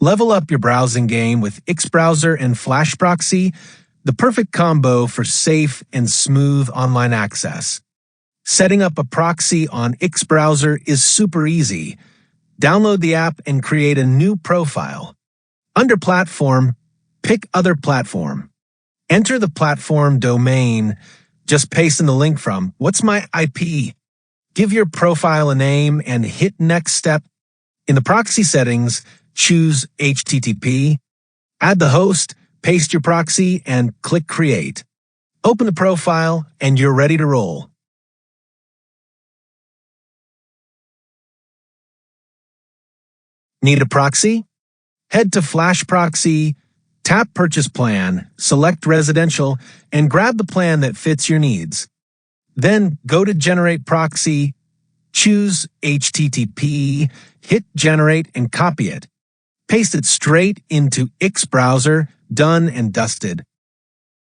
Level up your browsing game with X Browser and FlashProxy, the perfect combo for safe and smooth online access. Setting up a proxy on X Browser is super easy. Download the app and create a new profile. Under Platform, pick Other Platform. Enter the platform domain. Just paste in the link from What's My IP? Give your profile a name and hit Next Step. In the proxy settings, choose HTTP. Add the host, paste your proxy, and click Create. Open the profile, and you're ready to roll. Need a proxy? Head to FlashProxy, tap Purchase Plan, select Residential, and grab the plan that fits your needs. Then go to Generate Proxy, choose HTTP, hit Generate, and copy it. Paste it straight into X Browser, done and dusted.